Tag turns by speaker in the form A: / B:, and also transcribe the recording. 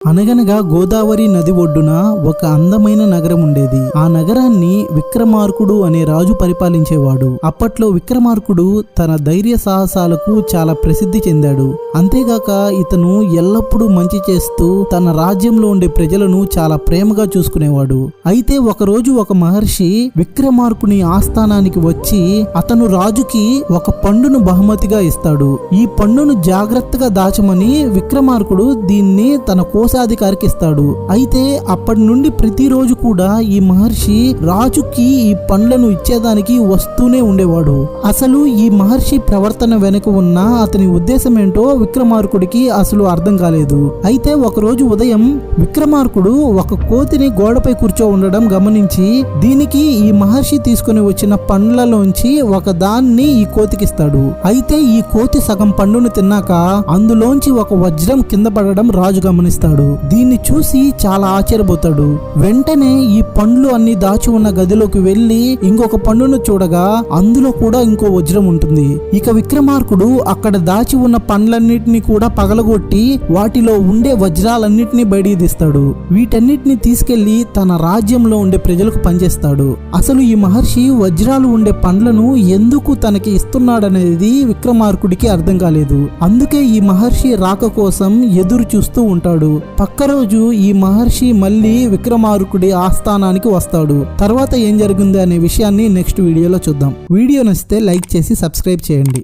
A: అనగనగా గోదావరి నది ఒడ్డున ఒక అందమైన నగరం ఉండేది. ఆ నగరాన్ని విక్రమార్కుడు అనే రాజు పరిపాలించేవాడు. అప్పట్లో విక్రమార్కుడు తన ధైర్య సాహసాలకు చాలా ప్రసిద్ధి చెందాడు. అంతేగాక ఇతను ఎల్లప్పుడూ మంచి చేస్తూ తన రాజ్యంలో ఉండే ప్రజలను చాలా ప్రేమగా చూసుకునేవాడు. అయితే ఒకరోజు ఒక మహర్షి విక్రమార్కుని ఆస్థానానికి వచ్చి అతను రాజుకి ఒక పండును బహుమతిగా ఇస్తాడు. ఈ పండును జాగ్రత్తగా దాచమని విక్రమార్కుడు దీన్ని తన కోశాధికారికి ఇస్తాడు. అయితే అప్పటి నుండి ప్రతిరోజు కూడా ఈ మహర్షి రాజుకి ఈ పండ్లను ఇచ్చేదానికి వస్తూనే ఉండేవాడు. అసలు ఈ మహర్షి ప్రవర్తన వెనుక ఉన్న అతని ఉద్దేశం ఏంటో విక్రమార్కుడికి అసలు అర్థం కాలేదు. అయితే ఒకరోజు ఉదయం విక్రమార్కుడు ఒక కోతిని గోడపై కూర్చో ఉండడం గమనించి దీనికి ఈ మహర్షి తీసుకుని వచ్చిన పండ్లలోంచి ఒక దాన్ని ఈ కోతికిస్తాడు. అయితే ఈ కోతి సగం పండును తిన్నాక అందులోంచి ఒక వజ్రం కింద పడడం రాజు గమనిస్తాడు. దీన్ని చూసి చాలా ఆశ్చర్యపోతాడు. వెంటనే ఈ పండ్లు అన్ని దాచి ఉన్న గదిలోకి వెళ్లి ఇంకొక పండును చూడగా అందులో కూడా ఇంకో వజ్రం ఉంటుంది. ఇక విక్రమార్కుడు అక్కడ దాచి ఉన్న పండ్లన్నిటిని కూడా పగలగొట్టి వాటిలో ఉండే వజ్రాలన్నిటినీ బయటికి తీస్తాడు. వీటన్నిటిని తీసుకెళ్లి తన రాజ్యంలో ఉండే ప్రజలకు పనిచేస్తాడు. అసలు ఈ మహర్షి వజ్రాలు ఉండే పండ్లను ఎందుకు తనకి ఇస్తున్నాడనేది విక్రమార్కుడికి అర్థం కాలేదు. అందుకే ఈ మహర్షి రాక కోసం ఎదురు చూస్తూ ఉంటాడు. పక్క రోజు ఈ మహర్షి మళ్ళీ విక్రమార్కుడి ఆస్థానానికి వస్తాడు. తర్వాత ఏం జరిగింది అనే విషయాన్ని నెక్స్ట్ వీడియోలో చూద్దాం. వీడియో నచ్చితే లైక్ చేసి సబ్స్క్రైబ్ చేయండి.